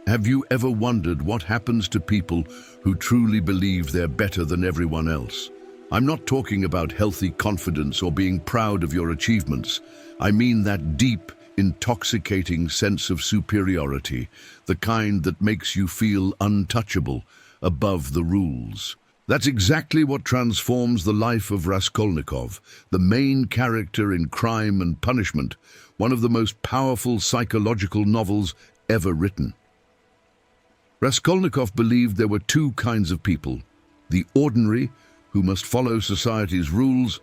Have you ever wondered what happens to people who truly believe they're better than everyone else? I'm not talking about healthy confidence or being proud of your achievements. I mean that deep, intoxicating sense of superiority, the kind that makes you feel untouchable, above the rules. That's exactly what transforms the life of Raskolnikov, the main character in Crime and Punishment, one of the most powerful psychological novels ever written. Raskolnikov believed there were two kinds of people: the ordinary, who must follow society's rules,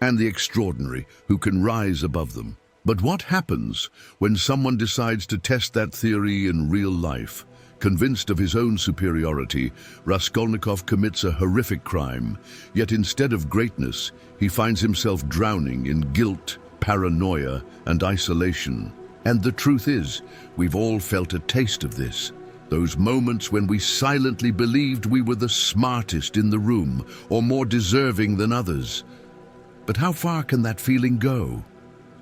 and the extraordinary, who can rise above them. But what happens when someone decides to test that theory in real life? Convinced of his own superiority, Raskolnikov commits a horrific crime, yet instead of greatness, he finds himself drowning in guilt, paranoia, and isolation. And the truth is, we've all felt a taste of this. Those moments when we silently believed we were the smartest in the room, or more deserving than others. But how far can that feeling go?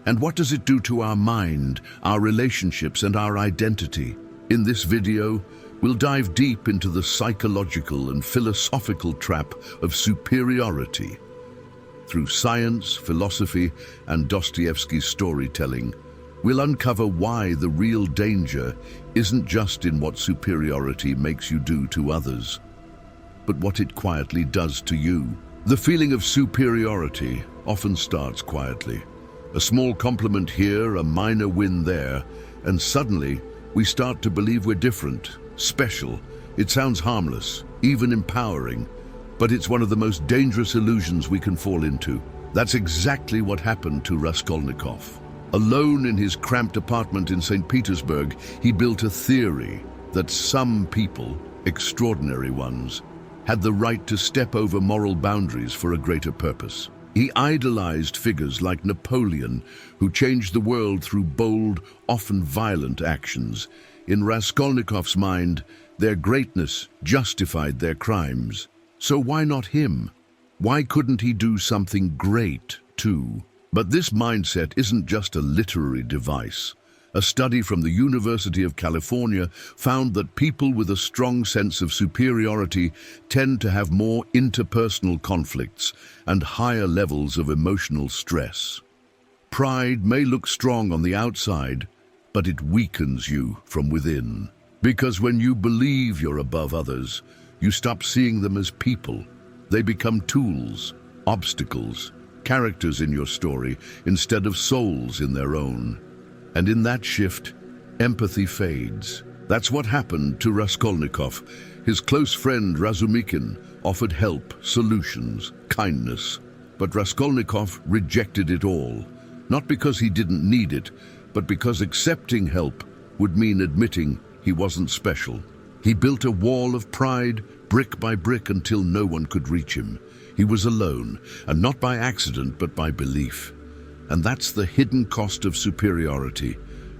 And what does it do to our mind, our relationships, and our identity? In this video, we'll dive deep into the psychological and philosophical trap of superiority. Through science, philosophy, and Dostoevsky's storytelling, we'll uncover why the real danger isn't just in what superiority makes you do to others, but what it quietly does to you. The feeling of superiority often starts quietly. A small compliment here, a minor win there, and suddenly we start to believe we're different, special. It sounds harmless, even empowering, but it's one of the most dangerous illusions we can fall into. That's exactly what happened to Raskolnikov. Alone in his cramped apartment in St. Petersburg, he built a theory that some people, extraordinary ones, had the right to step over moral boundaries for a greater purpose. He idolized figures like Napoleon, who changed the world through bold, often violent actions. In Raskolnikov's mind, their greatness justified their crimes. So why not him? Why couldn't he do something great, too? But this mindset isn't just a literary device. A study from the University of California found that people with a strong sense of superiority tend to have more interpersonal conflicts and higher levels of emotional stress. Pride may look strong on the outside, but it weakens you from within. Because when you believe you're above others, you stop seeing them as people. They become tools, obstacles, characters in your story instead of souls in their own. And in that shift, empathy fades. That's what happened to Raskolnikov. His close friend Razumikin offered help, solutions, kindness. But Raskolnikov rejected it all, not because he didn't need it, but because accepting help would mean admitting he wasn't special. He built a wall of pride, brick by brick, until no one could reach him. He was alone, and not by accident, but by belief. And that's the hidden cost of superiority.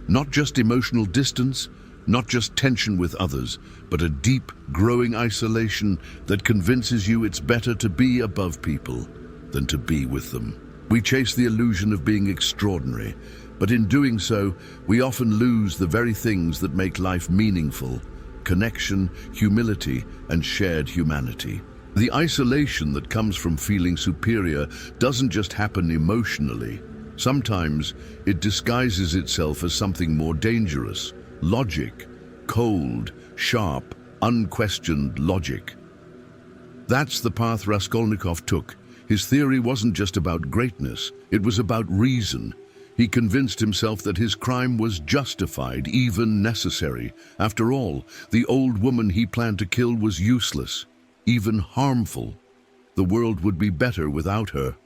Not just emotional distance, not just tension with others, but a deep, growing isolation that convinces you it's better to be above people than to be with them. We chase the illusion of being extraordinary, but in doing so, we often lose the very things that make life meaningful: connection, humility, and shared humanity. The isolation that comes from feeling superior doesn't just happen emotionally. Sometimes it disguises itself as something more dangerous: logic, cold, sharp, unquestioned logic. That's the path Raskolnikov took. His theory wasn't just about greatness, it was about reason. He convinced himself that his crime was justified, even necessary. After all, the old woman he planned to kill was useless, even harmful. The world would be better without her,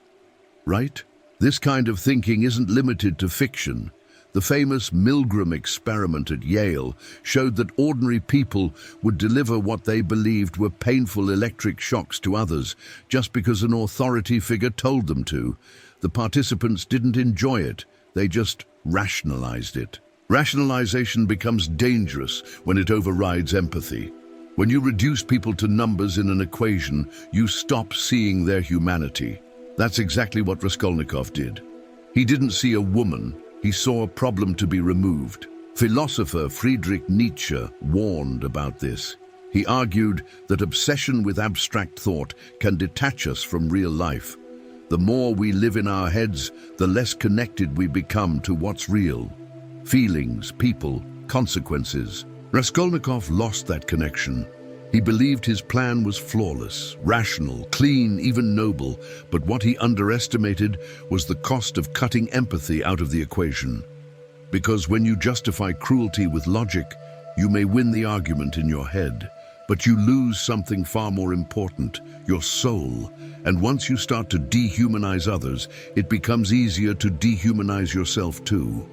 right? This kind of thinking isn't limited to fiction. The famous Milgram experiment at Yale showed that ordinary people would deliver what they believed were painful electric shocks to others just because an authority figure told them to. The participants didn't enjoy it, they just rationalized it. Rationalization becomes dangerous when it overrides empathy. When you reduce people to numbers in an equation, you stop seeing their humanity. That's exactly what Raskolnikov did. He didn't see a woman, he saw a problem to be removed. Philosopher Friedrich Nietzsche warned about this. He argued that obsession with abstract thought can detach us from real life. The more we live in our heads, the less connected we become to what's real. Feelings, people, consequences. Raskolnikov lost that connection. He believed his plan was flawless, rational, clean, even noble, but what he underestimated was the cost of cutting empathy out of the equation. Because when you justify cruelty with logic, you may win the argument in your head, but you lose something far more important, your soul. And once you start to dehumanize others, it becomes easier to dehumanize yourself too.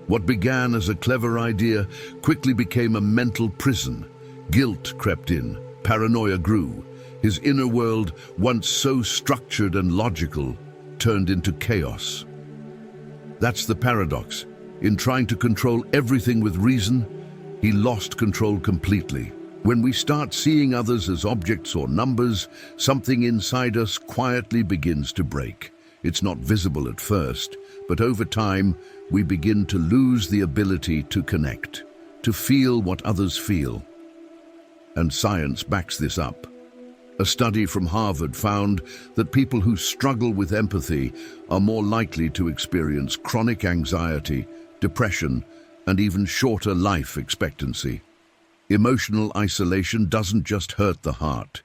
What began as a clever idea quickly became a mental prison. Guilt crept in, paranoia grew. His inner world, once so structured and logical, turned into chaos. That's the paradox. In trying to control everything with reason, he lost control completely. When we start seeing others as objects or numbers, something inside us quietly begins to break. It's not visible at first, but over time, we begin to lose the ability to connect, to feel what others feel. And science backs this up. A study from Harvard found that people who struggle with empathy are more likely to experience chronic anxiety, depression, and even shorter life expectancy. Emotional isolation doesn't just hurt the heart,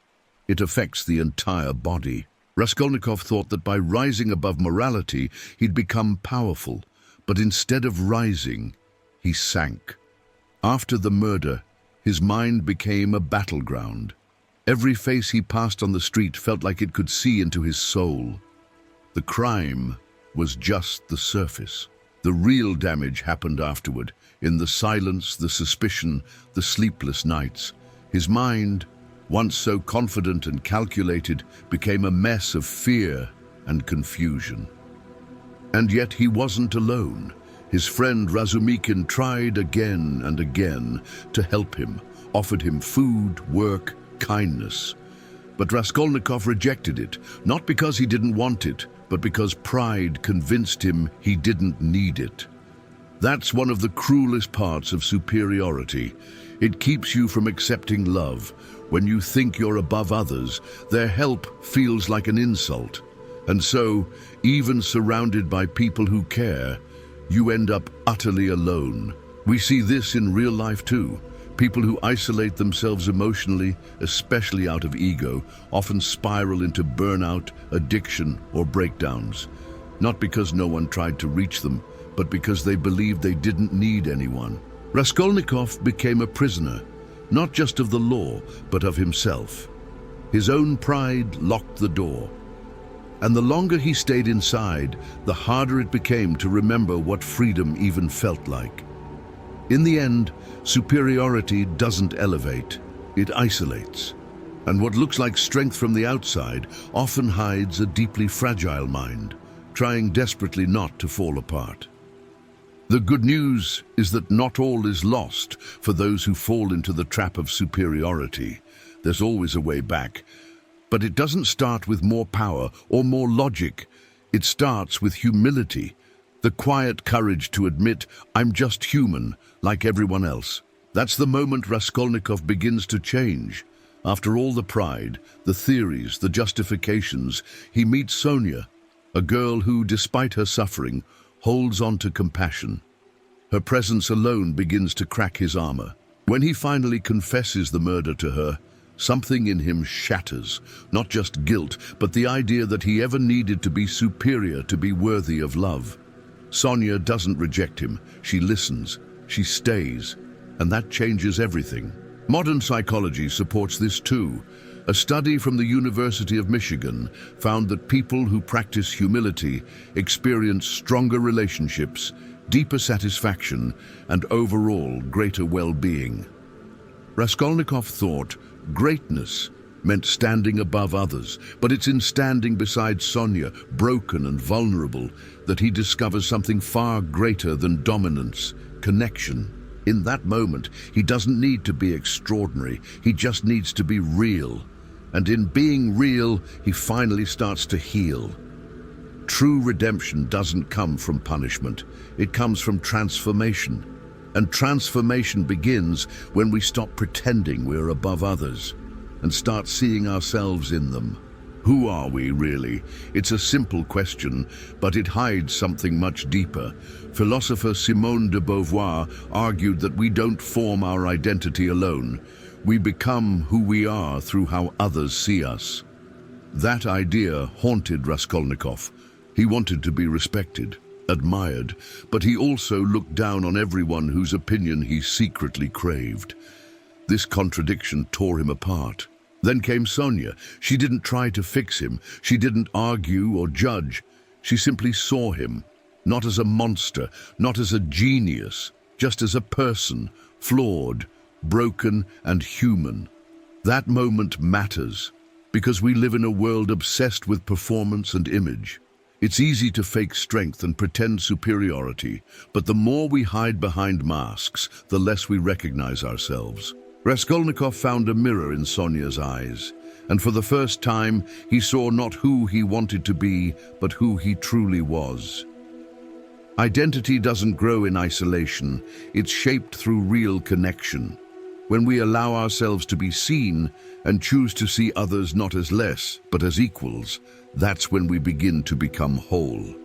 it affects the entire body. Raskolnikov thought that by rising above morality, he'd become powerful, but instead of rising, he sank. After the murder, his mind became a battleground. Every face he passed on the street felt like it could see into his soul. The crime was just the surface. The real damage happened afterward, in the silence, the suspicion, the sleepless nights. His mind, once so confident and calculated, became a mess of fear and confusion. And yet he wasn't alone. His friend Razumikin tried again and again to help him, offered him food, work, kindness. But Raskolnikov rejected it, not because he didn't want it, but because pride convinced him he didn't need it. That's one of the cruelest parts of superiority. It keeps you from accepting love. When you think you're above others, their help feels like an insult. And so, even surrounded by people who care, you end up utterly alone. We see this in real life too. People who isolate themselves emotionally, especially out of ego, often spiral into burnout, addiction, or breakdowns. Not because no one tried to reach them, but because they believed they didn't need anyone. Raskolnikov became a prisoner, not just of the law, but of himself. His own pride locked the door. And the longer he stayed inside, the harder it became to remember what freedom even felt like. In the end, superiority doesn't elevate, it isolates. And what looks like strength from the outside often hides a deeply fragile mind, trying desperately not to fall apart. The good news is that not all is lost for those who fall into the trap of superiority. There's always a way back. But it doesn't start with more power or more logic. It starts with humility, the quiet courage to admit, I'm just human, like everyone else. That's the moment Raskolnikov begins to change. After all the pride, the theories, the justifications, he meets Sonia, a girl who, despite her suffering, holds on to compassion. Her presence alone begins to crack his armor. When he finally confesses the murder to her, something in him shatters, not just guilt, but the idea that he ever needed to be superior to be worthy of love. Sonia doesn't reject him, she listens, she stays, and that changes everything. Modern psychology supports this too. A study from the University of Michigan found that people who practice humility experience stronger relationships, deeper satisfaction, and overall greater well-being. Raskolnikov thought greatness meant standing above others, but it's in standing beside Sonia, broken and vulnerable, that he discovers something far greater than dominance, connection. In that moment, he doesn't need to be extraordinary, he just needs to be real. And in being real, he finally starts to heal. True redemption doesn't come from punishment, it comes from transformation. And transformation begins when we stop pretending we're above others and start seeing ourselves in them. Who are we, really? It's a simple question, but it hides something much deeper. Philosopher Simone de Beauvoir argued that we don't form our identity alone. We become who we are through how others see us. That idea haunted Raskolnikov. He wanted to be respected, admired, but he also looked down on everyone whose opinion he secretly craved. This contradiction tore him apart. Then came Sonia. She didn't try to fix him. She didn't argue or judge. She simply saw him, not as a monster, not as a genius, just as a person, flawed, broken, and human. That moment matters, because we live in a world obsessed with performance and image. It's easy to fake strength and pretend superiority, but the more we hide behind masks, the less we recognize ourselves. Raskolnikov found a mirror in Sonia's eyes, and for the first time, he saw not who he wanted to be, but who he truly was. Identity doesn't grow in isolation. It's shaped through real connection. When we allow ourselves to be seen and choose to see others not as less, but as equals, that's when we begin to become whole.